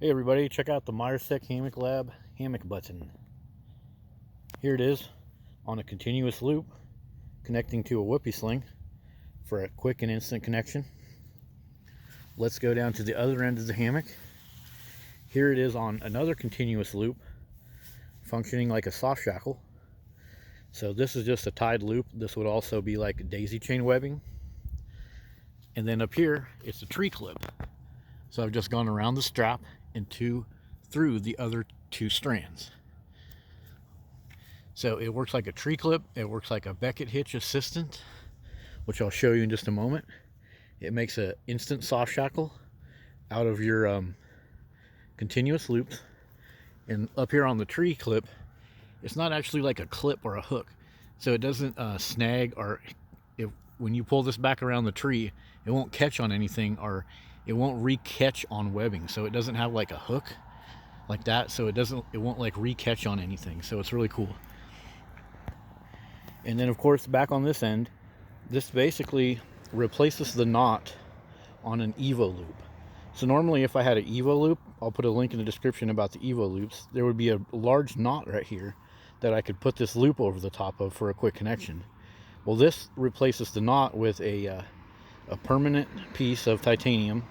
Hey everybody, check out the Myers-Tech Hammock Lab hammock button. Here it is on a continuous loop connecting to a whoopee sling for a quick and instant connection. Let's go down to the other end of the hammock. Here it is on another continuous loop functioning like a soft shackle. So this is just a tied loop. This would also be like a daisy chain webbing. And then up here, it's a tree clip. So I've just gone around the strap and through the other two strands. So it works like a tree clip. It works like a Becket Hitch assistant, which I'll show you in just a moment. It makes an instant soft shackle out of your continuous loops. And up here on the tree clip, it's not actually like a clip or a hook. So it doesn't snag, or when you pull this back around the tree, it won't catch on anything, or it won't re-catch on webbing. So it doesn't have like a hook like that, so it won't like re-catch on anything. So it's really cool. And then of course back on this end, this basically replaces the knot on an Evo loop. So normally if I had an Evo loop, I'll put a link in the description about the Evo loops, there would be a large knot right here that I could put this loop over the top of for a quick connection. Well, this replaces the knot with a permanent piece of titanium,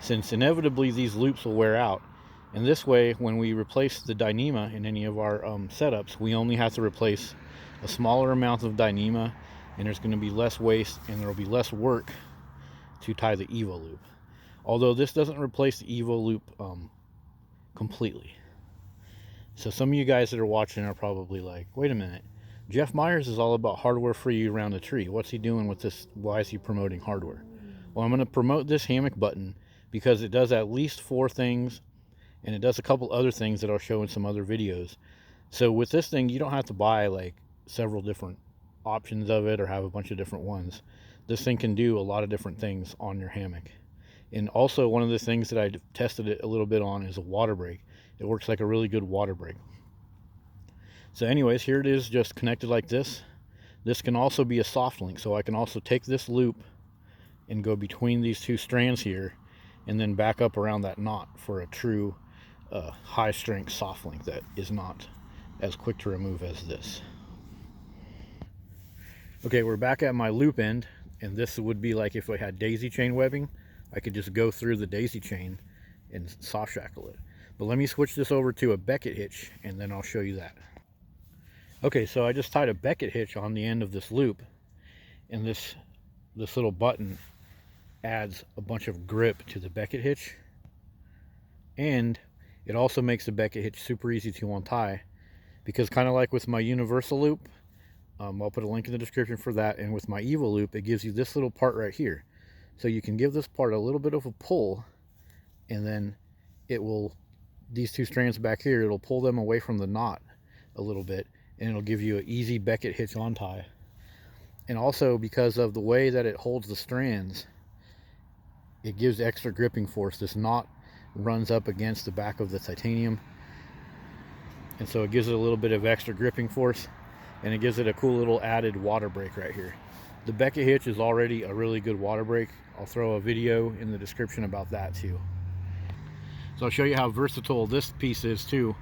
since inevitably these loops will wear out. And this way, when we replace the Dyneema in any of our setups, we only have to replace a smaller amount of Dyneema, and there's going to be less waste and there will be less work to tie the Evo loop. Although this doesn't replace the Evo loop completely. So some of you guys that are watching are probably like, wait a minute, Jeff Myers is all about hardware for you around the tree. What's he doing with this? Why is he promoting hardware? Well, I'm going to promote this hammock button because it does at least 4 things, and it does a couple other things that I'll show in some other videos. So with this thing, you don't have to buy like several different options of it or have a bunch of different ones. This thing can do a lot of different things on your hammock. And also one of the things that I tested it a little bit on is a water break. It works like a really good water break. So anyways, here it is just connected like this. This can also be a soft link, so I can also take this loop and go between these two strands here and then back up around that knot for a true high strength soft link that is not as quick to remove as this. Okay, we're back at my loop end, and this would be like if I had daisy chain webbing, I could just go through the daisy chain and soft shackle it. But let me switch this over to a Becket Hitch and then I'll show you that. Okay, so I just tied a Becket Hitch on the end of this loop, and this little button adds a bunch of grip to the Becket Hitch, and it also makes the Becket Hitch super easy to untie, because kind of like with my universal loop, I'll put a link in the description for that, and with my Evo loop, it gives you this little part right here. So you can give this part a little bit of a pull, and then it will, these two strands back here, it'll pull them away from the knot a little bit, and it'll give you an easy Becket Hitch on tie. And also because of the way that it holds the strands, it gives extra gripping force. This knot runs up against the back of the titanium, and so it gives it a little bit of extra gripping force, and it gives it a cool little added water break right here. The Becket Hitch is already a really good water break. I'll throw a video in the description about that too. So I'll show you how versatile this piece is too.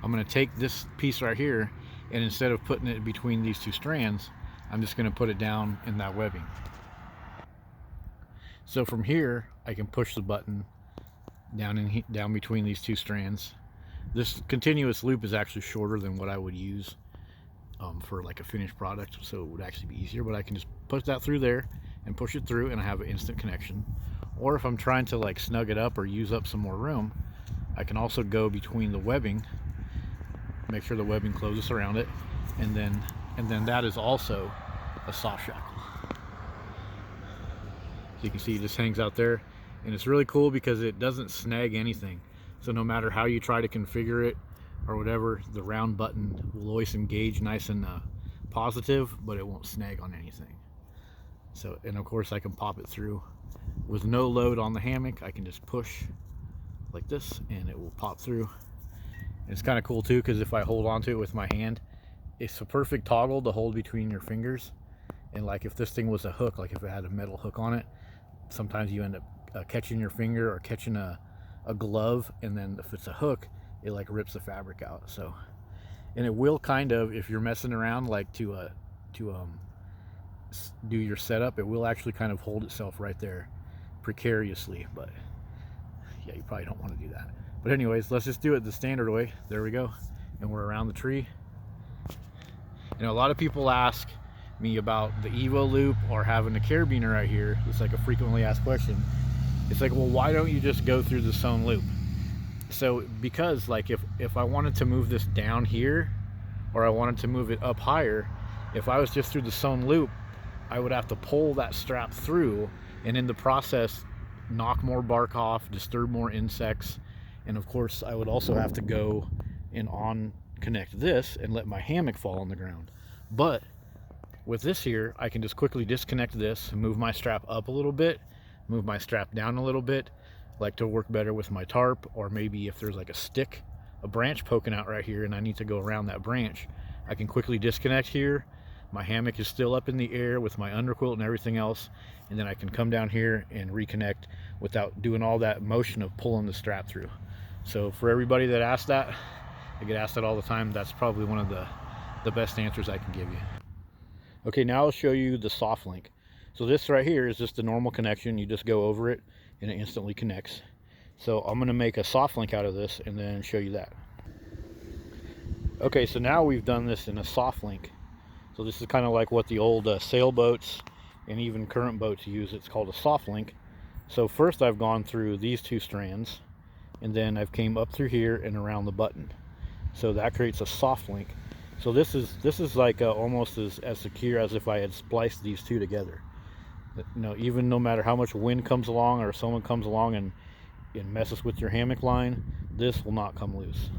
I'm going to take this piece right here, and instead of putting it between these two strands, I'm just going to put it down in that webbing. So from here, I can push the button down between these two strands. This continuous loop is actually shorter than what I would use for like a finished product, so it would actually be easier, but I can just put that through there and push it through, and I have an instant connection. Or if I'm trying to like snug it up or use up some more room, I can also go between the webbing, make sure the webbing closes around it, and then that is also a soft shackle. So you can see it just hangs out there, and it's really cool because it doesn't snag anything. So no matter how you try to configure it or whatever, the round button will always engage nice and positive, but it won't snag on anything. So, and of course I can pop it through with no load on the hammock. I can just push like this and it will pop through. And it's kind of cool too, because if I hold onto it with my hand, it's a perfect toggle to hold between your fingers. And like if this thing was a hook, like if it had a metal hook on it, sometimes you end up catching your finger or catching a a glove, and then if it's a hook, it like rips the fabric out. So, and it will kind of, if you're messing around like to do your setup, it will actually kind of hold itself right there precariously. But yeah, you probably don't want to do that. But anyways, let's just do it the standard way. There we go. And we're around the tree. You know, a lot of people ask me about the Evo Loop or having a carabiner right here. It's like a frequently asked question. It's like, well, why don't you just go through the sewn loop? So because like if I wanted to move this down here, or I wanted to move it up higher, if I was just through the sewn loop, I would have to pull that strap through, and in the process knock more bark off, disturb more insects, and of course I would also have to go and on connect this and let my hammock fall on the ground. But with this here, I can just quickly disconnect this, move my strap up a little bit, move my strap down a little bit, like to work better with my tarp, or maybe if there's like a stick, a branch poking out right here and I need to go around that branch, I can quickly disconnect here. My hammock is still up in the air with my underquilt and everything else, and then I can come down here and reconnect without doing all that motion of pulling the strap through. So for everybody that asks that, I get asked that all the time, that's probably one of the best answers I can give you. Okay, now I'll show you the Softlink. So this right here is just the normal connection. You just go over it and it instantly connects. So I'm going to make a Softlink out of this and then show you that. Okay, so now we've done this in a Softlink. So this is kind of like what the old sailboats and even current boats use. It's called a Softlink. So first I've gone through these two strands, and then I've came up through here and around the button. So that creates a Softlink. So this is like almost as secure as if I had spliced these two together. You know, even no matter how much wind comes along or someone comes along and messes with your hammock line, this will not come loose.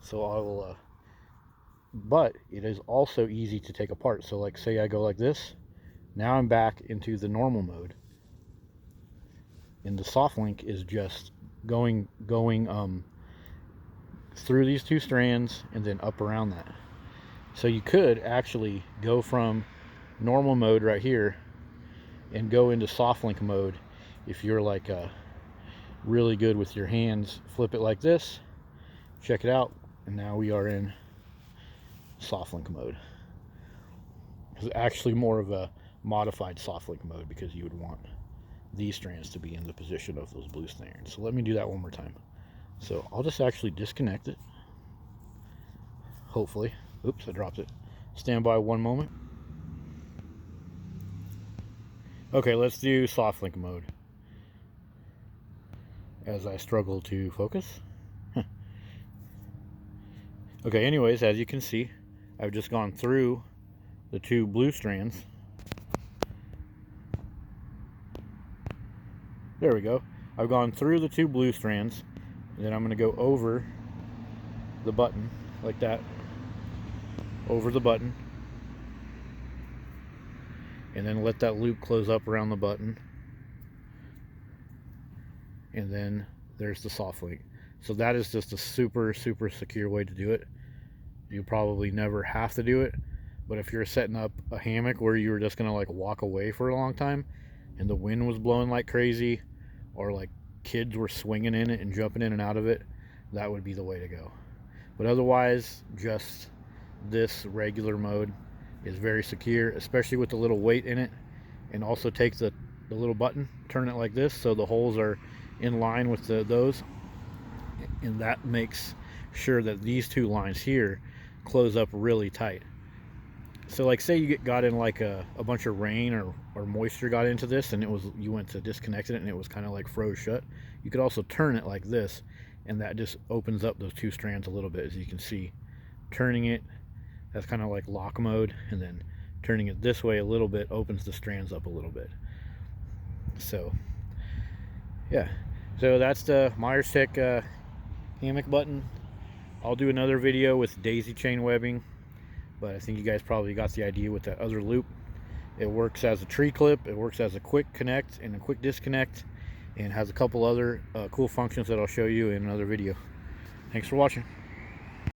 So I will, but it is also easy to take apart. So like say I go like this, now I'm back into the normal mode. And the Softlink is just going through these two strands and then up around that. So you could actually go from normal mode right here and go into Softlink mode if you're like really good with your hands. Flip it like this, check it out, and now we are in Softlink mode. It's actually more of a modified Softlink mode because you would want these strands to be in the position of those blue strands. So let me do that one more time. So I'll just actually disconnect it, hopefully. Oops, I dropped it. Stand by one moment. Okay, let's do Softlink mode as I struggle to focus. Okay, anyways, as you can see, I've just gone through the two blue strands. There we go. I've gone through the two blue strands, and then I'm going to go over the button like that, over the button, and then let that loop close up around the button, and then there's the Softlink. So that is just a super secure way to do it. You probably never have to do it, but if you're setting up a hammock where you were just gonna like walk away for a long time and the wind was blowing like crazy, or like kids were swinging in it and jumping in and out of it, that would be the way to go. But otherwise, just this regular mode is very secure, especially with the little weight in it. And also take the little button, turn it like this so the holes are in line with those, and that makes sure that these two lines here close up really tight. So like say you got in like a bunch of rain or moisture got into this, and you went to disconnect it and it was kind of like froze shut, you could also turn it like this, and that just opens up those two strands a little bit. As you can see, turning it, that's kind of like lock mode, and then turning it this way a little bit opens the strands up a little bit. So yeah, so that's the Myers Tech hammock button. I'll do another video with daisy chain webbing, but I think you guys probably got the idea with that other loop. It works as a tree clip, it works as a quick connect and a quick disconnect, and has a couple other cool functions that I'll show you in another video. Thanks for watching.